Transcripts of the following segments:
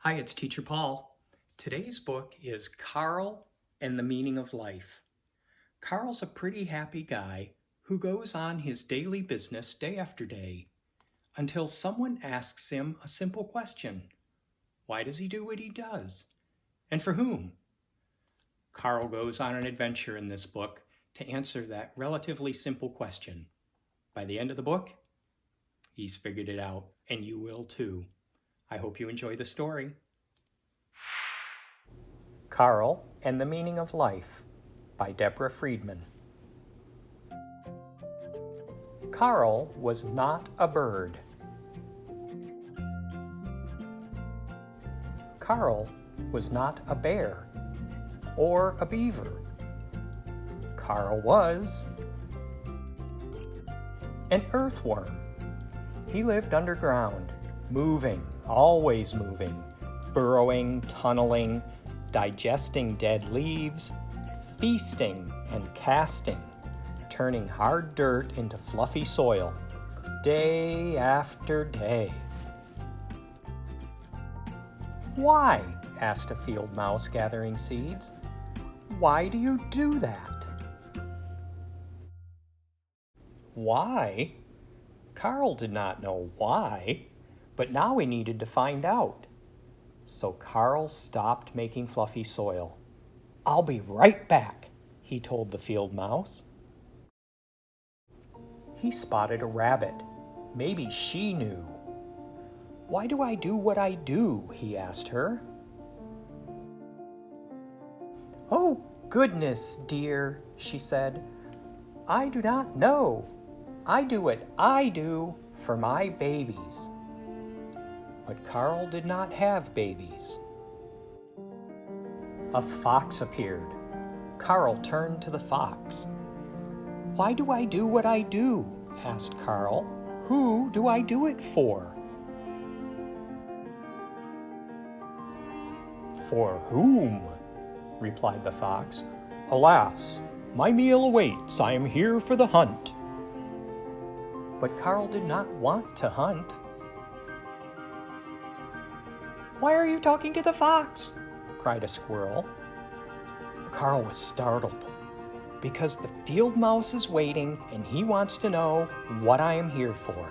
Hi, it's Teacher Paul. Today's book is Carl and the Meaning of Life. Carl's a pretty happy guy who goes on his daily business day after day until someone asks him a simple question. Why does he do what he does? And for whom? Carl goes on an adventure in this book to answer that relatively simple question. By the end of the book, he's figured it out, and you will too. I hope you enjoy the story. Carl and the Meaning of Life by Deborah Friedman. Carl was not a bird. Carl was not a bear or a beaver. Carl was an earthworm. He lived underground, moving, always moving, burrowing, tunneling, digesting dead leaves, feasting and casting, turning hard dirt into fluffy soil, day after day. "Why?" asked a field mouse gathering seeds. "Why do you do that?" Why? Carl did not know why, but now he needed to find out. So Carl stopped making fluffy soil. "I'll be right back," he told the field mouse. He spotted a rabbit. Maybe she knew. "Why do I do what I do?" he asked her. "Oh, goodness, dear," she said. "I do not know. I do what I do for my babies." But Carl did not have babies. A fox appeared. Carl turned to the fox. "Why do I do what I do?" asked Carl. "Who do I do it for?" "For whom?" replied the fox. "Alas, my meal awaits. I am here for the hunt." But Carl did not want to hunt. "Why are you talking to the fox?" cried a squirrel. Carl was startled. "Because the field mouse is waiting and he wants to know what I am here for."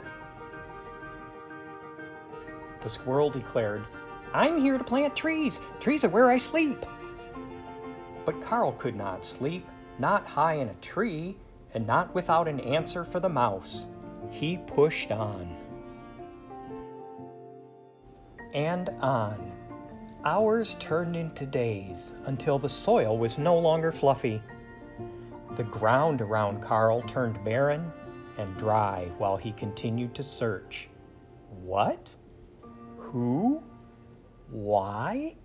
The squirrel declared, "I'm here to plant trees. Trees are where I sleep." But Carl could not sleep, not high in a tree, and not without an answer for the mouse. He pushed on. And on. Hours turned into days until the soil was no longer fluffy. The ground around Carl turned barren and dry while he continued to search. What? Who? Why?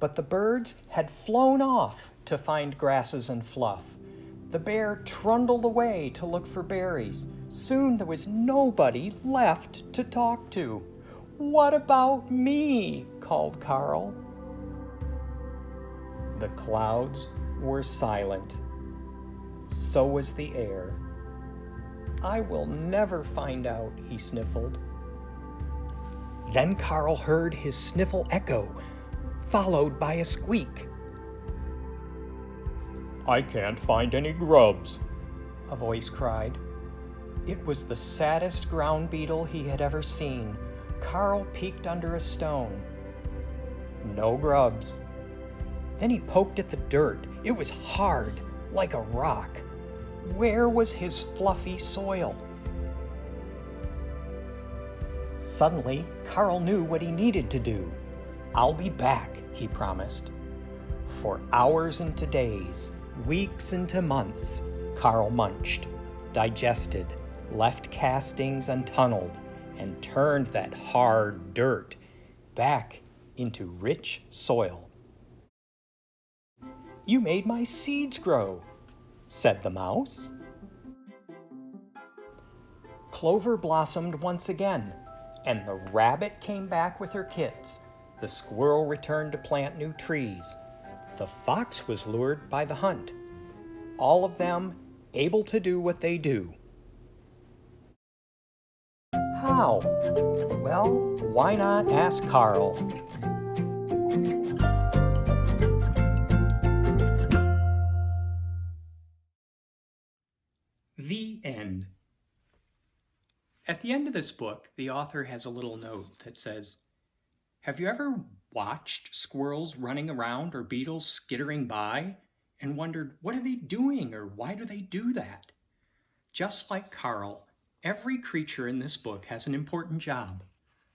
But the birds had flown off to find grasses and fluff. The bear trundled away to look for berries. Soon there was nobody left to talk to. "What about me?" called Carl. The clouds were silent. So was the air. "I will never find out," he sniffled. Then Carl heard his sniffle echo, followed by a squeak. "I can't find any grubs," a voice cried. It was the saddest ground beetle he had ever seen. Carl peeked under a stone. No grubs. Then he poked at the dirt. It was hard, like a rock. Where was his fluffy soil? Suddenly, Carl knew what he needed to do. "I'll be back," he promised. For hours into days, weeks into months, Carl munched, digested, left castings untunneled, and turned that hard dirt back into rich soil. "You made my seeds grow," said the mouse. Clover blossomed once again, and the rabbit came back with her kits. The squirrel returned to plant new trees. The fox was lured by the hunt. All of them able to do what they do. How? Well, why not ask Carl? The end. At the end of this book, the author has a little note that says, "Have you ever watched squirrels running around or beetles skittering by and wondered, what are they doing or why do they do that?" Just like Carl, every creature in this book has an important job.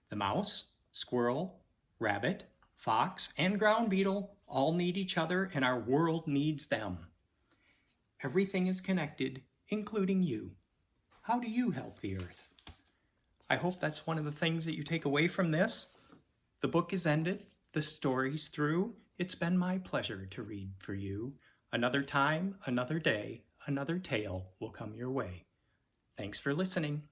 The mouse, squirrel, rabbit, fox, and ground beetle all need each other, and our world needs them. Everything is connected, including you. How do you help the earth? I hope that's one of the things that you take away from this. The book is ended. The story's through. It's been my pleasure to read for you. Another time, another day, another tale will come your way. Thanks for listening.